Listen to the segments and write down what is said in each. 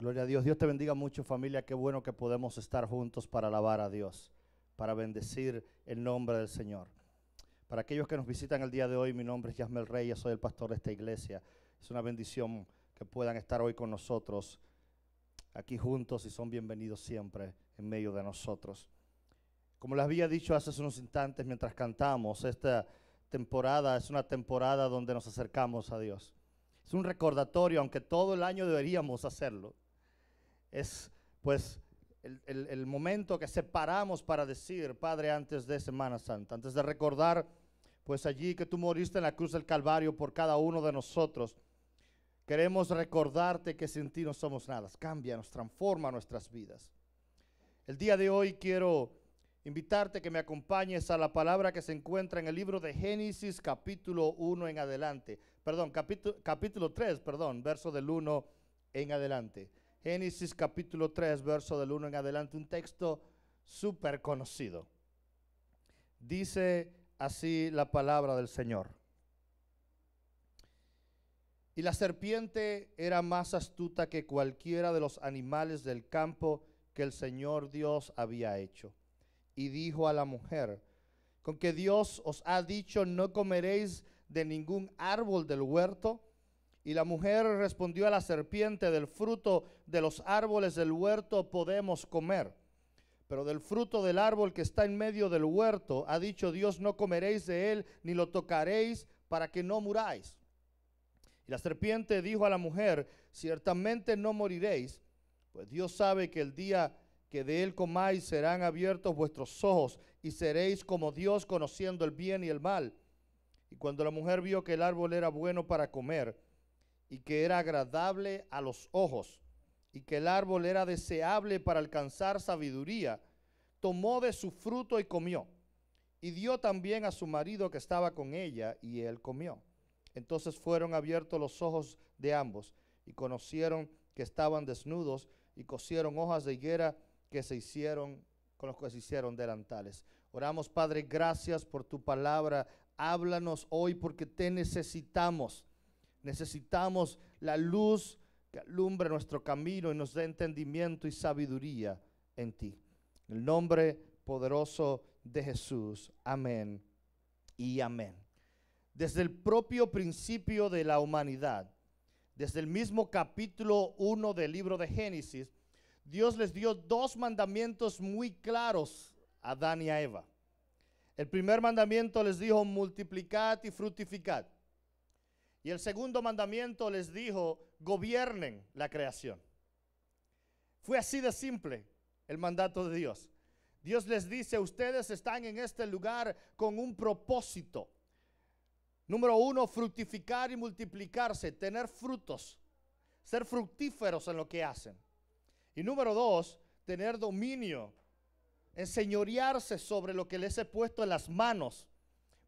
Gloria a Dios. Dios te bendiga mucho, familia. Qué bueno que podemos estar juntos para alabar a Dios, para bendecir el nombre del Señor. Para aquellos que nos visitan el día de hoy, mi nombre es Yasmel Reyes, soy el pastor de esta iglesia. Es una bendición que puedan estar hoy con nosotros, aquí juntos, y son bienvenidos siempre en medio de nosotros. Como les había dicho hace unos instantes mientras cantamos, esta temporada es una temporada donde nos acercamos a Dios. Es un recordatorio, aunque todo el año deberíamos hacerlo. Es pues el momento que separamos para decir, Padre, antes de Semana Santa, antes de recordar pues allí que tú moriste en la cruz del Calvario por cada uno de nosotros. Queremos recordarte que sin ti no somos nada. Cámbianos, transforma nuestras vidas. El día de hoy quiero invitarte que me acompañes a la palabra que se encuentra en el libro de Génesis capítulo 1 en adelante. Capítulo 3, verso del 1 en adelante. Génesis capítulo 3, verso del 1 en adelante, un texto súper conocido. Dice así la palabra del Señor. Y la serpiente era más astuta que cualquiera de los animales del campo que el Señor Dios había hecho. Y dijo a la mujer, ¿con que Dios os ha dicho no comeréis de ningún árbol del huerto? Y la mujer respondió a la serpiente, del fruto de los árboles del huerto podemos comer, pero del fruto del árbol que está en medio del huerto, ha dicho Dios, no comeréis de él, ni lo tocaréis, para que no muráis. Y la serpiente dijo a la mujer, ciertamente no moriréis, pues Dios sabe que el día que de él comáis serán abiertos vuestros ojos, y seréis como Dios, conociendo el bien y el mal. Y cuando la mujer vio que el árbol era bueno para comer, y que era agradable a los ojos, y que el árbol era deseable para alcanzar sabiduría, tomó de su fruto y comió, y dio también a su marido que estaba con ella, y él comió. Entonces fueron abiertos los ojos de ambos, y conocieron que estaban desnudos, y cosieron hojas de higuera con los que se hicieron delantales. Oramos, Padre, gracias por tu palabra. Háblanos hoy porque te necesitamos. Necesitamos la luz que alumbre nuestro camino y nos dé entendimiento y sabiduría en ti. En el nombre poderoso de Jesús. Amén y amén. Desde el propio principio de la humanidad, desde el mismo capítulo 1 del libro de Génesis, Dios les dio dos mandamientos muy claros a Adán y a Eva. El primer mandamiento les dijo, multiplicad y fructificad. Y el segundo mandamiento les dijo, gobiernen la creación. Fue así de simple el mandato de Dios. Dios les dice, ustedes están en este lugar con un propósito. Número 1, fructificar y multiplicarse, tener frutos, ser fructíferos en lo que hacen. Y número 2, tener dominio, enseñorearse sobre lo que les he puesto en las manos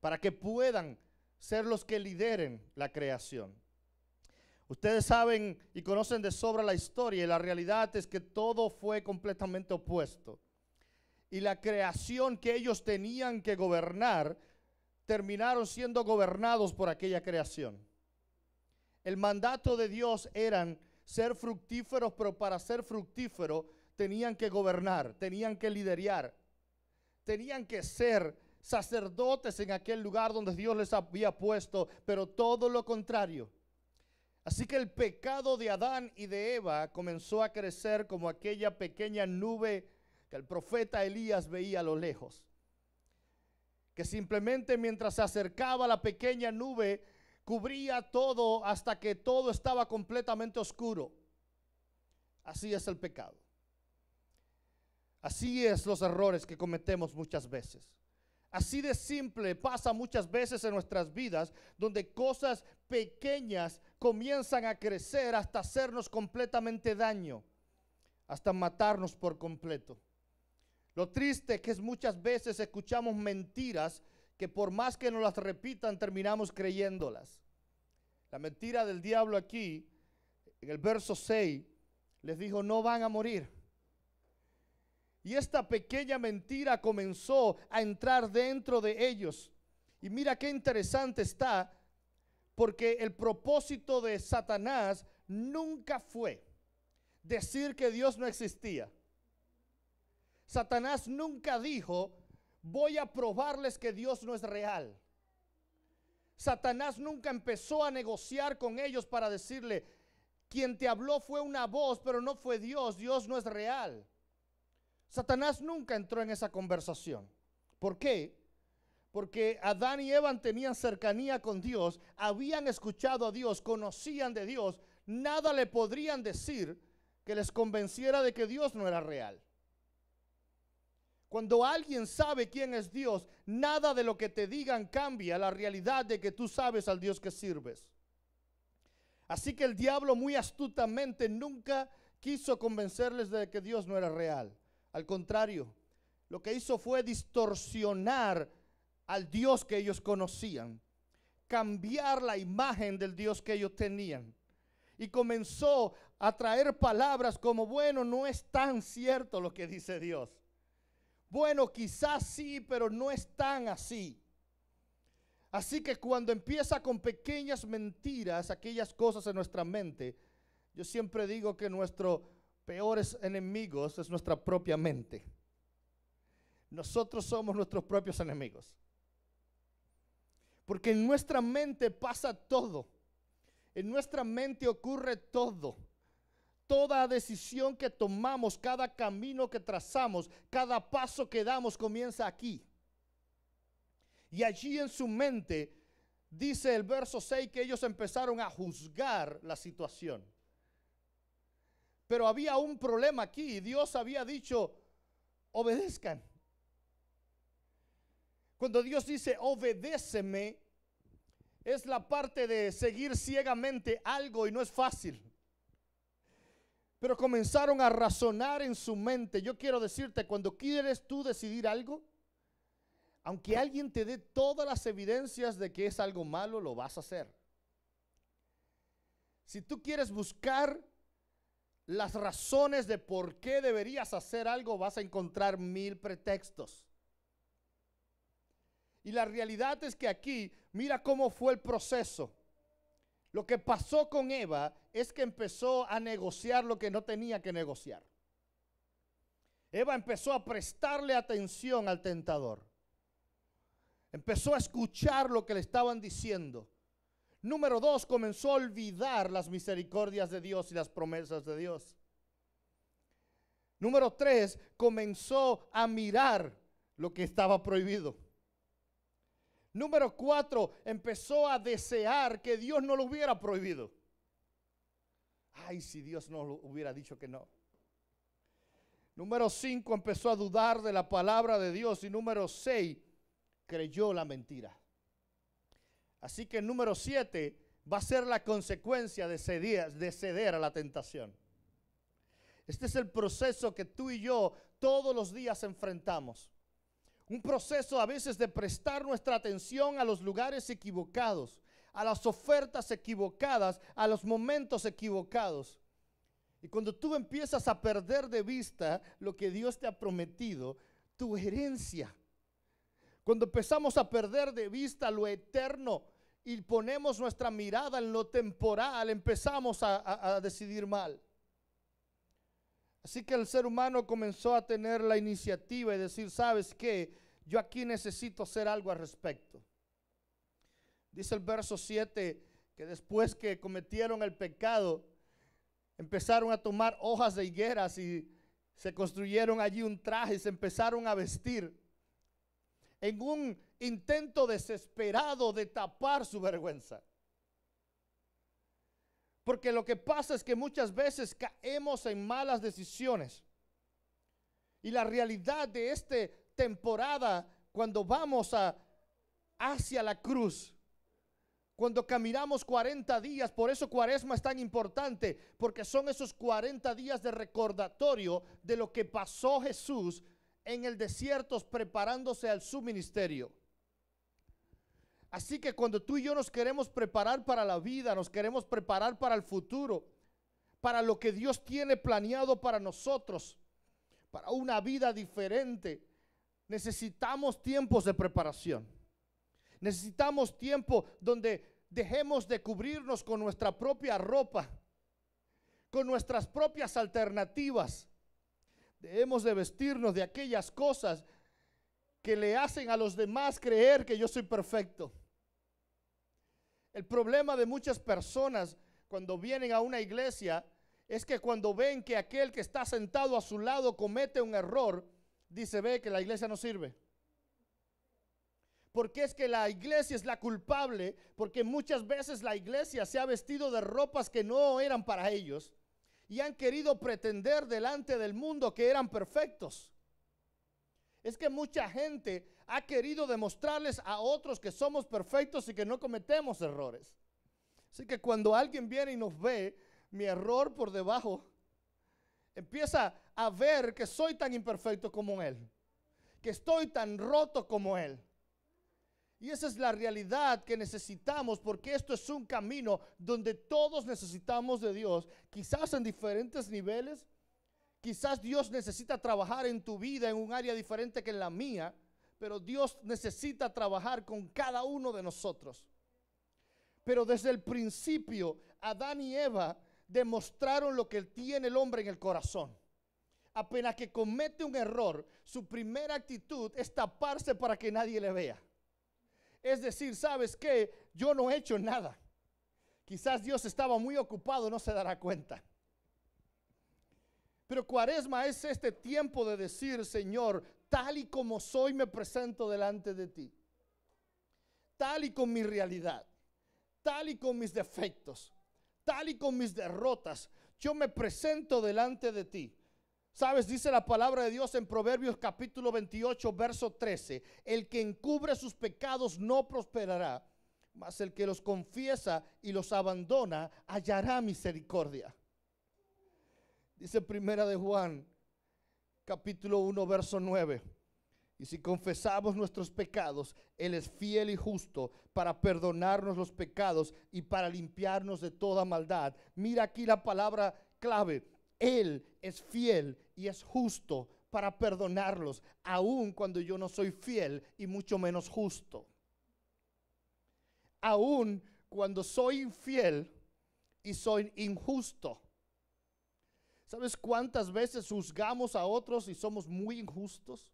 para que puedan ser los que lideren la creación. Ustedes saben y conocen de sobra la historia, y la realidad es que todo fue completamente opuesto. Y la creación que ellos tenían que gobernar, terminaron siendo gobernados por aquella creación. El mandato de Dios eran ser fructíferos, pero para ser fructífero tenían que gobernar, tenían que liderar, tenían que ser sacerdotes en aquel lugar donde Dios les había puesto, pero todo lo contrario. Así que el pecado de Adán y de Eva comenzó a crecer como aquella pequeña nube que el profeta Elías veía a lo lejos, que simplemente mientras se acercaba la pequeña nube cubría todo hasta que todo estaba completamente oscuro. Así es el pecado. Así es los errores que cometemos muchas veces. Así de simple pasa muchas veces en nuestras vidas, donde cosas pequeñas comienzan a crecer hasta hacernos completamente daño, hasta matarnos por completo. Lo triste que es muchas veces escuchamos mentiras que por más que nos las repitan terminamos creyéndolas. La mentira del diablo aquí, en el verso 6, les dijo, no van a morir. Y esta pequeña mentira comenzó a entrar dentro de ellos. Y mira qué interesante está, porque el propósito de Satanás nunca fue decir que Dios no existía. Satanás nunca dijo, voy a probarles que Dios no es real. Satanás nunca empezó a negociar con ellos para decirle, quien te habló fue una voz, pero no fue Dios. Dios no es real. Satanás nunca entró en esa conversación. ¿Por qué? Porque Adán y Eva tenían cercanía con Dios, habían escuchado a Dios, conocían de Dios. Nada le podrían decir que les convenciera de que Dios no era real. Cuando alguien sabe quién es Dios, nada de lo que te digan cambia la realidad de que tú sabes al Dios que sirves. Así que el diablo muy astutamente nunca quiso convencerles de que Dios no era real. Al contrario, lo que hizo fue distorsionar al Dios que ellos conocían, cambiar la imagen del Dios que ellos tenían. Y comenzó a traer palabras como, bueno, no es tan cierto lo que dice Dios. Bueno, quizás sí, pero no es tan así. Así que cuando empieza con pequeñas mentiras, aquellas cosas en nuestra mente, yo siempre digo que nuestros peores enemigos es nuestra propia mente. Nosotros somos nuestros propios enemigos. Porque en nuestra mente pasa todo. En nuestra mente ocurre todo. Toda decisión que tomamos, cada camino que trazamos, cada paso que damos comienza aquí. Y allí en su mente, dice el verso 6, que ellos empezaron a juzgar la situación. Pero había un problema aquí. Dios había dicho, obedezcan. Cuando Dios dice, obedéceme, es la parte de seguir ciegamente algo y no es fácil. Pero comenzaron a razonar en su mente. Yo quiero decirte, cuando quieres tú decidir algo, aunque alguien te dé todas las evidencias de que es algo malo, lo vas a hacer. Si tú quieres buscar las razones de por qué deberías hacer algo, vas a encontrar 1000 pretextos. Y la realidad es que aquí, mira cómo fue el proceso. Lo que pasó con Eva es que empezó a negociar lo que no tenía que negociar. Eva empezó a prestarle atención al tentador. Empezó a escuchar lo que le estaban diciendo. Número 2, comenzó a olvidar las misericordias de Dios y las promesas de Dios. Número 3, comenzó a mirar lo que estaba prohibido. Número 4, empezó a desear que Dios no lo hubiera prohibido. Ay, si Dios no lo hubiera dicho que no. Número 5, empezó a dudar de la palabra de Dios. Y número 6, creyó la mentira. Así que el número 7 va a ser la consecuencia de ceder a la tentación. Este es el proceso que tú y yo todos los días enfrentamos. Un proceso a veces de prestar nuestra atención a los lugares equivocados, a las ofertas equivocadas, a los momentos equivocados. Y cuando tú empiezas a perder de vista lo que Dios te ha prometido, tu herencia. Cuando empezamos a perder de vista lo eterno y ponemos nuestra mirada en lo temporal, empezamos a decidir mal. Así que el ser humano comenzó a tener la iniciativa y decir, ¿sabes qué? Yo aquí necesito hacer algo al respecto. Dice el verso 7 que después que cometieron el pecado, empezaron a tomar hojas de higueras y se construyeron allí un traje y se empezaron a vestir en un intento desesperado de tapar su vergüenza. Porque lo que pasa es que muchas veces caemos en malas decisiones. Y la realidad de esta temporada, cuando vamos hacia la cruz, cuando caminamos 40 días, por eso Cuaresma es tan importante, porque son esos 40 días de recordatorio de lo que pasó Jesús en el desierto preparándose al su ministerio. Así que cuando tú y yo nos queremos preparar para la vida, nos queremos preparar para el futuro, para lo que Dios tiene planeado para nosotros, para una vida diferente, necesitamos tiempos de preparación. Necesitamos tiempo donde dejemos de cubrirnos con nuestra propia ropa, con nuestras propias alternativas. Debemos de vestirnos de aquellas cosas que le hacen a los demás creer que yo soy perfecto. El problema de muchas personas cuando vienen a una iglesia es que cuando ven que aquel que está sentado a su lado comete un error, dice, ve que la iglesia no sirve. Porque es que la iglesia es la culpable, porque muchas veces la iglesia se ha vestido de ropas que no eran para ellos y han querido pretender delante del mundo que eran perfectos. Es que mucha gente ha querido demostrarles a otros que somos perfectos y que no cometemos errores. Así que cuando alguien viene y nos ve mi error por debajo, empieza a ver que soy tan imperfecto como él, que estoy tan roto como él. Y esa es la realidad que necesitamos, porque esto es un camino donde todos necesitamos de Dios, quizás en diferentes niveles. Quizás Dios necesita trabajar en tu vida en un área diferente que en la mía, pero Dios necesita trabajar con cada uno de nosotros. Pero desde el principio, Adán y Eva demostraron lo que tiene el hombre en el corazón. Apenas que comete un error, su primera actitud es taparse para que nadie le vea. Es decir, ¿sabes qué? Yo no he hecho nada. Quizás Dios estaba muy ocupado, no se dará cuenta. Pero Cuaresma es este tiempo de decir, Señor, tal y como soy me presento delante de ti. Tal y con mi realidad, tal y con mis defectos, tal y con mis derrotas, yo me presento delante de ti. Sabes, dice la palabra de Dios en Proverbios capítulo 28, verso 13, el que encubre sus pecados no prosperará, mas el que los confiesa y los abandona hallará misericordia. Dice primera de Juan, capítulo 1, verso 9. Y si confesamos nuestros pecados, Él es fiel y justo para perdonarnos los pecados y para limpiarnos de toda maldad. Mira aquí la palabra clave. Él es fiel y es justo para perdonarlos, aun cuando yo no soy fiel y mucho menos justo. Aun cuando soy infiel y soy injusto. ¿Sabes cuántas veces juzgamos a otros y somos muy injustos?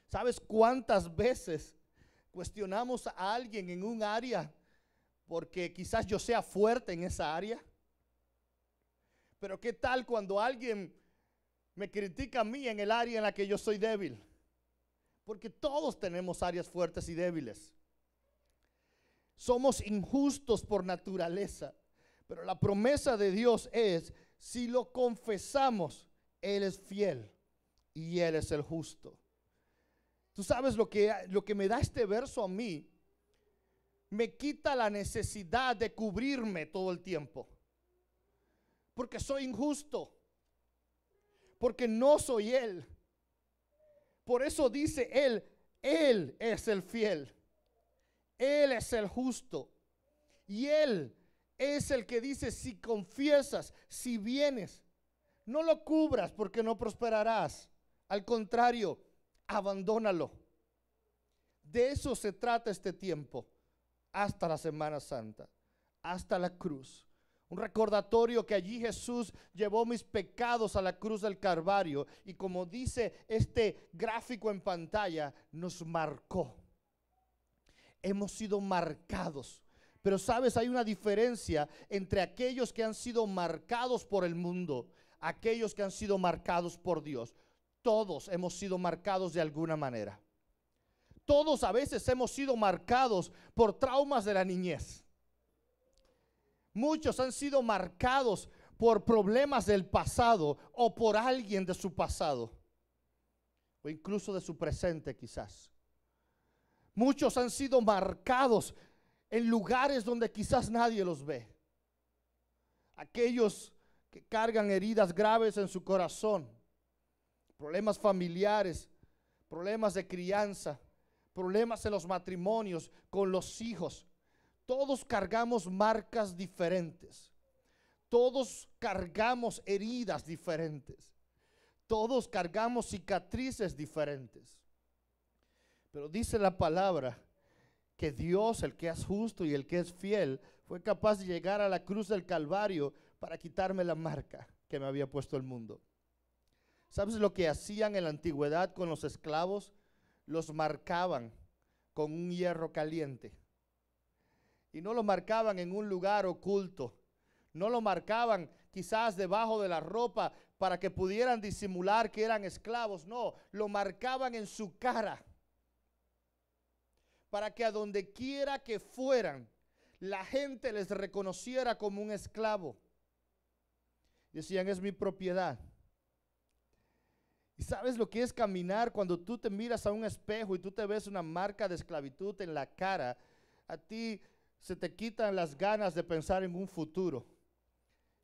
¿Sabes cuántas veces cuestionamos a alguien en un área porque quizás yo sea fuerte en esa área? Pero ¿qué tal cuando alguien me critica a mí en el área en la que yo soy débil? Porque todos tenemos áreas fuertes y débiles. Somos injustos por naturaleza, pero la promesa de Dios es, si lo confesamos, Él es fiel y Él es el justo. Tú sabes lo que me da este verso a mí, me quita la necesidad de cubrirme todo el tiempo. Porque soy injusto, porque no soy Él. Por eso dice Él es el fiel, Él es el justo. Y Él es el que dice, si confiesas, si vienes, no lo cubras porque no prosperarás. Al contrario, abandónalo. De eso se trata este tiempo, hasta la Semana Santa, hasta la cruz. Un recordatorio que allí Jesús llevó mis pecados a la cruz del Calvario. Y como dice este gráfico en pantalla, nos marcó. Hemos sido marcados. Pero sabes, hay una diferencia entre aquellos que han sido marcados por el mundo, aquellos que han sido marcados por Dios. Todos hemos sido marcados de alguna manera. Todos a veces hemos sido marcados por traumas de la niñez. Muchos han sido marcados por problemas del pasado o por alguien de su pasado o incluso de su presente quizás. Muchos han sido marcados en lugares donde quizás nadie los ve. Aquellos que cargan heridas graves en su corazón, problemas familiares, problemas de crianza, problemas en los matrimonios, con los hijos. Todos cargamos marcas diferentes. Todos cargamos heridas diferentes. Todos cargamos cicatrices diferentes. Pero dice la palabra que Dios, el que es justo y el que es fiel, fue capaz de llegar a la cruz del Calvario para quitarme la marca que me había puesto el mundo. ¿Sabes lo que hacían en la antigüedad con los esclavos? Los marcaban con un hierro caliente. Y no lo marcaban en un lugar oculto. No lo marcaban quizás debajo de la ropa para que pudieran disimular que eran esclavos. No, lo marcaban en su cara. Para que a donde quiera que fueran, la gente les reconociera como un esclavo. Decían, es mi propiedad. ¿Y sabes lo que es caminar cuando tú te miras a un espejo y tú te ves una marca de esclavitud en la cara? A ti se te quitan las ganas de pensar en un futuro.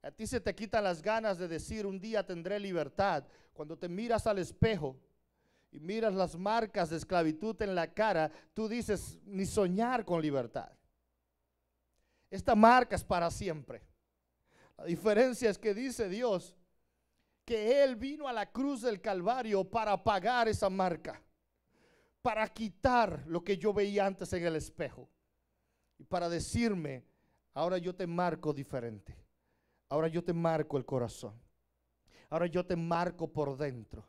A ti se te quitan las ganas de decir, un día tendré libertad. Cuando te miras al espejo y miras las marcas de esclavitud en la cara, tú dices, ni soñar con libertad. Esta marca es para siempre. La diferencia es que dice Dios que Él vino a la cruz del Calvario para pagar esa marca, para quitar lo que yo veía antes en el espejo y para decirme, ahora yo te marco diferente, ahora yo te marco el corazón, ahora yo te marco por dentro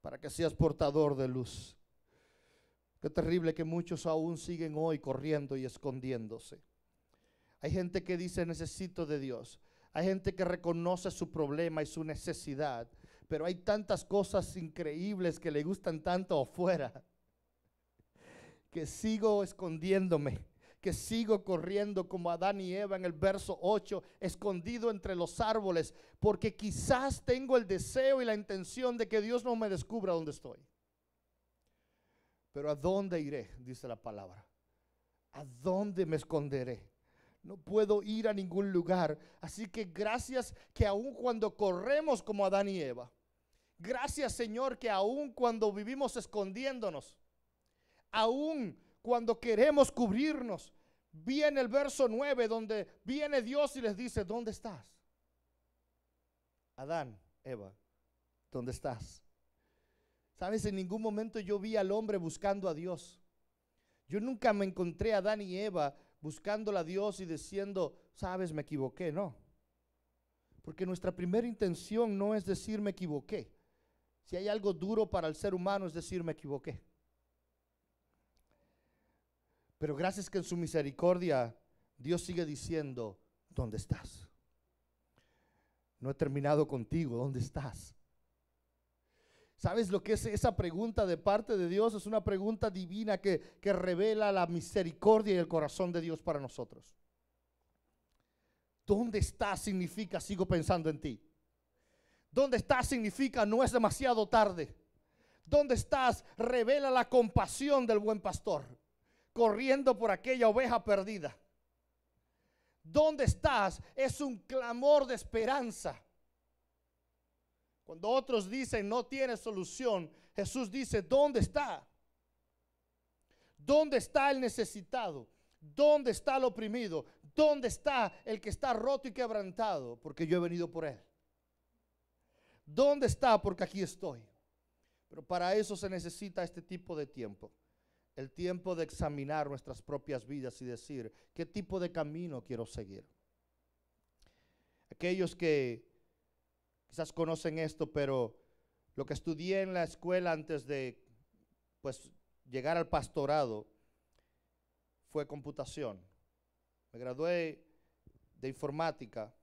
para que seas portador de luz. Qué terrible que muchos aún siguen hoy corriendo y escondiéndose. Hay gente que dice necesito de Dios. Hay gente que reconoce su problema y su necesidad, pero hay tantas cosas increíbles que le gustan tanto afuera, que sigo escondiéndome, que sigo corriendo como Adán y Eva en el verso 8, escondido entre los árboles, porque quizás tengo el deseo y la intención de que Dios no me descubra dónde estoy. Pero ¿a dónde iré? Dice la palabra. ¿A dónde me esconderé? No puedo ir a ningún lugar. Así que gracias que aun cuando corremos como Adán y Eva, gracias Señor que aun cuando vivimos escondiéndonos, aun cuando queremos cubrirnos, viene el verso 9 donde viene Dios y les dice, ¿dónde estás? Adán, Eva, ¿dónde estás? Sabes, en ningún momento yo vi al hombre buscando a Dios. Yo nunca me encontré a Adán y Eva buscándola a Dios y diciendo, sabes, me equivoqué. No, porque nuestra primera intención no es decir me equivoqué. Si hay algo duro para el ser humano es decir me equivoqué. Pero gracias que en su misericordia Dios sigue diciendo, ¿dónde estás? No he terminado contigo, ¿dónde estás? ¿Sabes lo que es esa pregunta de parte de Dios? Es una pregunta divina que revela la misericordia y el corazón de Dios para nosotros. ¿Dónde estás? Significa sigo pensando en ti. ¿Dónde estás? Significa no es demasiado tarde. ¿Dónde estás? Revela la compasión del buen pastor, corriendo por aquella oveja perdida. ¿Dónde estás? Es un clamor de esperanza. Cuando otros dicen no tiene solución, Jesús dice, ¿dónde está? ¿Dónde está el necesitado? ¿Dónde está el oprimido? ¿Dónde está el que está roto y quebrantado? Porque yo he venido por él. ¿Dónde está? Porque aquí estoy. Pero para eso se necesita este tipo de tiempo. El tiempo de examinar nuestras propias vidas y decir, ¿qué tipo de camino quiero seguir? Aquellos que quizás conocen esto, pero lo que estudié en la escuela antes de llegar al pastorado fue computación. Me gradué de informática.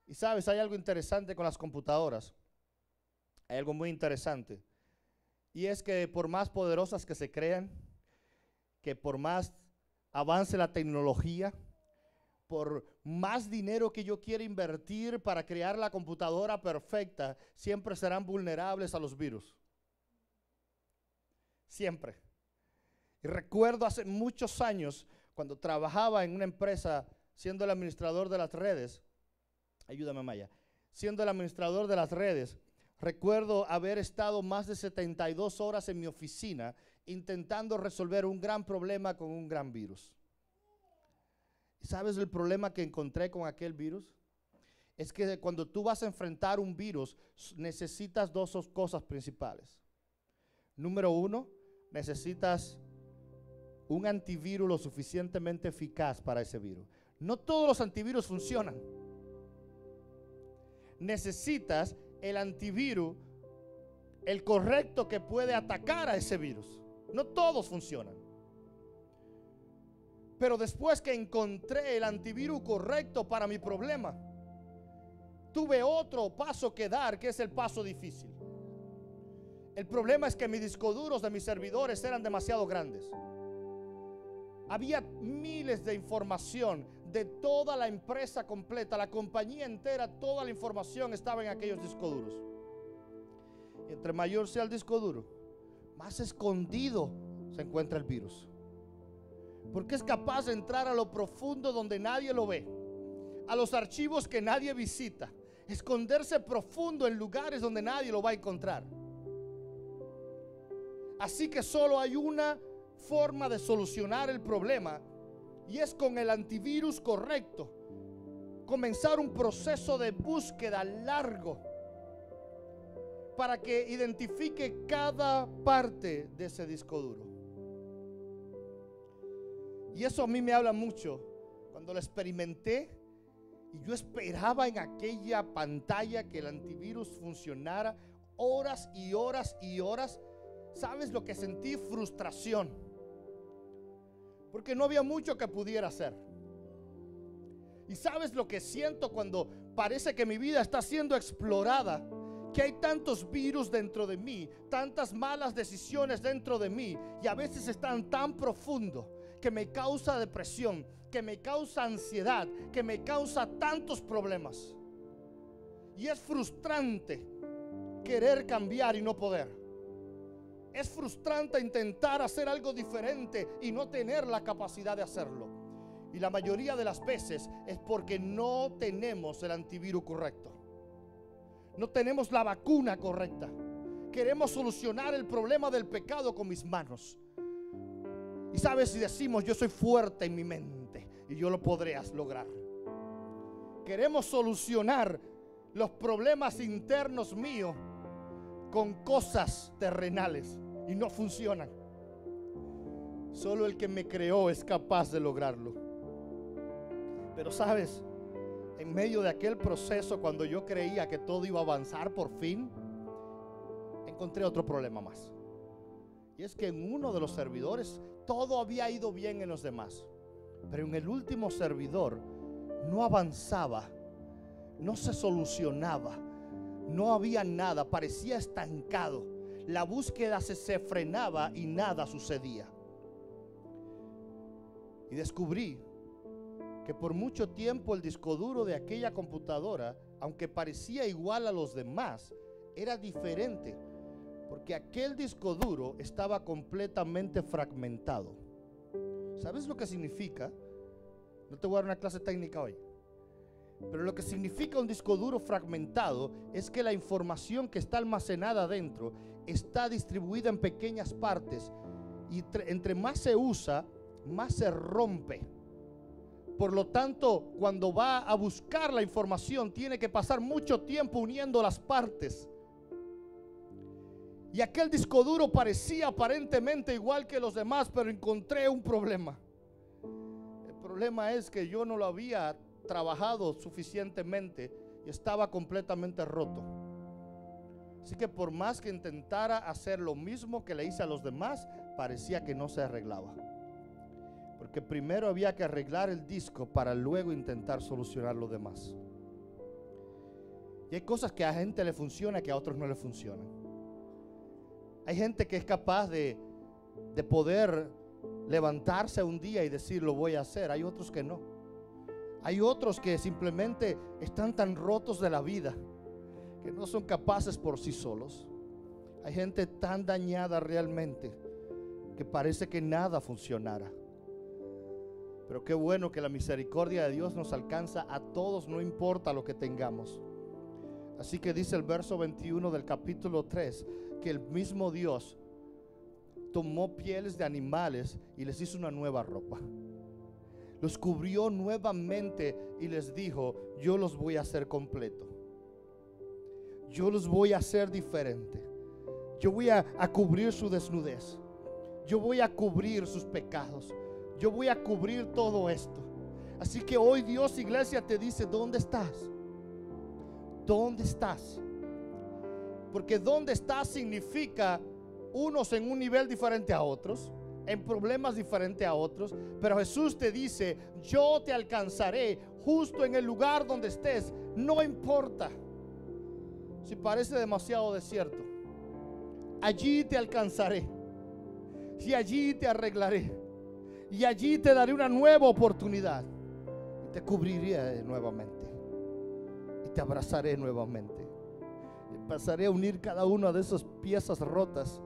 Y sabes, hay algo interesante con las computadoras. Hay algo muy interesante. Y es que por más poderosas que se crean, que por más avance la tecnología, por más dinero que yo quiera invertir para crear la computadora perfecta, siempre serán vulnerables a los virus. Siempre. Y recuerdo hace muchos años, cuando trabajaba en una empresa, siendo el administrador de las redes, ayúdame Maya, siendo el administrador de las redes, recuerdo haber estado más de 72 horas en mi oficina intentando resolver un gran problema con un gran virus. ¿Sabes el problema que encontré con aquel virus? Es que cuando tú vas a enfrentar un virus, necesitas dos cosas principales. Número uno, necesitas un antivirus lo suficientemente eficaz para ese virus. No todos los antivirus funcionan. necesitas el antivirus, el correcto que puede atacar a ese virus. No todos funcionan. Pero después que encontré el antivirus correcto para mi problema, tuve otro paso que dar, que es el paso difícil. El problema es que mis discos duros de mis servidores eran demasiado grandes. Había miles de información de toda la empresa completa, la compañía entera, toda la información estaba en aquellos discos duros. Y entre mayor sea el disco duro, más escondido se encuentra el virus. Porque es capaz de entrar a lo profundo donde nadie lo ve, a los archivos que nadie visita, esconderse profundo en lugares donde nadie lo va a encontrar. Así que solo hay una forma de solucionar el problema, y es con el antivirus correcto. Comenzar un proceso de búsqueda largo para que identifique cada parte de ese disco duro. Y eso a mí me habla mucho. Cuando lo experimenté y yo esperaba en aquella pantalla que el antivirus funcionara horas y horas y horas, ¿sabes lo que sentí? Frustración. Porque no había mucho que pudiera hacer. ¿Y sabes lo que siento cuando parece que mi vida está siendo explorada? Que hay tantos virus dentro de mí, tantas malas decisiones dentro de mí, y a veces están tan profundo que me causa depresión, que me causa ansiedad, que me causa tantos problemas. Y es frustrante querer cambiar y no poder. Es frustrante intentar hacer algo diferente y no tener la capacidad de hacerlo. Y la mayoría de las veces es porque no tenemos el antivirus correcto. No tenemos la vacuna correcta. Queremos solucionar el problema del pecado con mis manos. Y sabes, si decimos yo soy fuerte en mi mente y yo lo podré lograr. Queremos solucionar los problemas internos míos con cosas terrenales y no funcionan. Solo el que me creó es capaz de lograrlo. Pero sabes, en medio de aquel proceso, cuando yo creía que todo iba a avanzar por fin, encontré otro problema más. Y es que en uno de los servidores todo había ido bien en los demás, pero en el último servidor no avanzaba, no se solucionaba, no había nada, parecía estancado. La búsqueda se frenaba y nada sucedía. Y descubrí que por mucho tiempo el disco duro de aquella computadora, aunque parecía igual a los demás, era diferente, porque aquel disco duro estaba completamente fragmentado. ¿Sabes lo que significa? No te voy a dar una clase técnica hoy, pero lo que significa un disco duro fragmentado es que la información que está almacenada dentro está distribuida en pequeñas partes, y entre más se usa, más se rompe. Por lo tanto, cuando va a buscar la información, tiene que pasar mucho tiempo uniendo las partes. Y aquel disco duro parecía aparentemente igual que los demás, pero encontré un problema. El problema es que yo no lo había trabajado suficientemente y estaba completamente roto. Así que por más que intentara hacer lo mismo que le hice a los demás, parecía que no se arreglaba. Porque primero había que arreglar el disco para luego intentar solucionar lo demás. Y hay cosas que a gente le funciona que a otros no le funcionan. Hay gente que es capaz de poder levantarse un día y decir lo voy a hacer. Hay otros que no. Hay otros que simplemente están tan rotos de la vida que no son capaces por sí solos. Hay gente tan dañada realmente que parece que nada funcionara. Pero qué bueno que la misericordia de Dios nos alcanza a todos, no importa lo que tengamos. Así que dice el verso 21 del capítulo 3 que el mismo Dios tomó pieles de animales y les hizo una nueva ropa. Los cubrió nuevamente y les dijo: yo los voy a hacer completo. Yo los voy a hacer diferente. Yo voy a cubrir su desnudez. Yo voy a cubrir sus pecados. Yo voy a cubrir todo esto. Así que hoy Dios, iglesia, te dice: ¿dónde estás? ¿Dónde estás? Porque dónde estás significa unos en un nivel diferente a otros, en problemas diferentes a otros, pero Jesús te dice: yo te alcanzaré justo en el lugar donde estés. No importa si parece demasiado desierto, allí te alcanzaré, y allí te arreglaré, y allí te daré una nueva oportunidad, y te cubriré nuevamente, y te abrazaré nuevamente, y pasaré a unir cada una de esas piezas rotas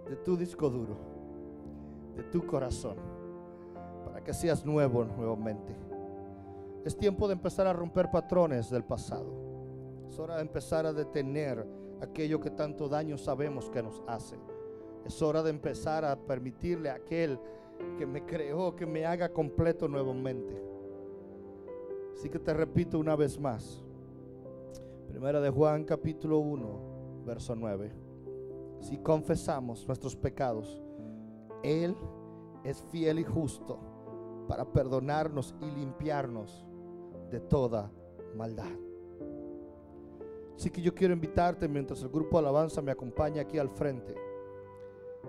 de tu disco duro, de tu corazón, para que seas nuevo nuevamente. Es tiempo de empezar a romper patrones del pasado. Es hora de empezar a detener aquello que tanto daño sabemos que nos hace. Es hora de empezar a permitirle a aquel que me creó que me haga completo nuevamente. Así que te repito una vez más, Primera de Juan capítulo 1 verso 9. Si confesamos nuestros pecados, Él es fiel y justo para perdonarnos y limpiarnos de toda maldad. Así que yo quiero invitarte, mientras el grupo de alabanza me acompaña aquí al frente,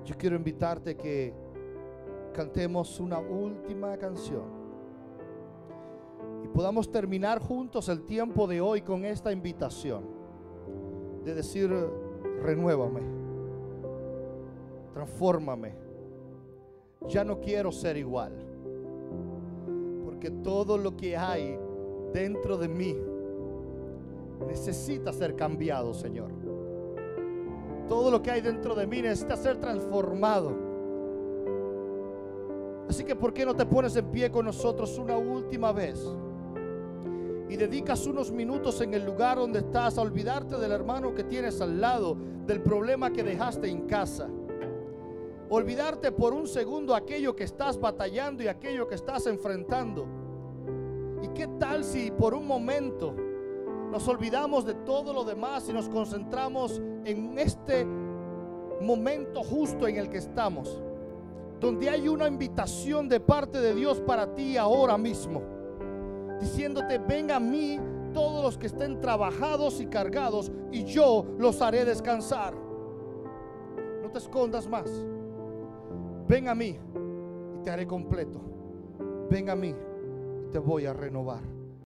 yo quiero invitarte que cantemos una última canción y podamos terminar juntos el tiempo de hoy con esta invitación de decir: renuévame, transfórmame, ya no quiero ser igual, porque todo lo que hay dentro de mí necesita ser cambiado, Señor. Todo lo que hay dentro de mí necesita ser transformado. Así que ¿por qué no te pones en pie con nosotros una última vez y dedicas unos minutos en el lugar donde estás a olvidarte del hermano que tienes al lado, del problema que dejaste en casa? Olvidarte por un segundo aquello que estás batallando y aquello que estás enfrentando. ¿Y qué tal si por un momento nos olvidamos de todo lo demás y nos concentramos en este momento justo en el que estamos, donde hay una invitación de parte de Dios para ti ahora mismo, diciéndote: ven a mí todos los que estén trabajados y cargados, y yo los haré descansar? No te escondas más. Ven a mí y te haré completo. Ven a mí y te voy a renovar.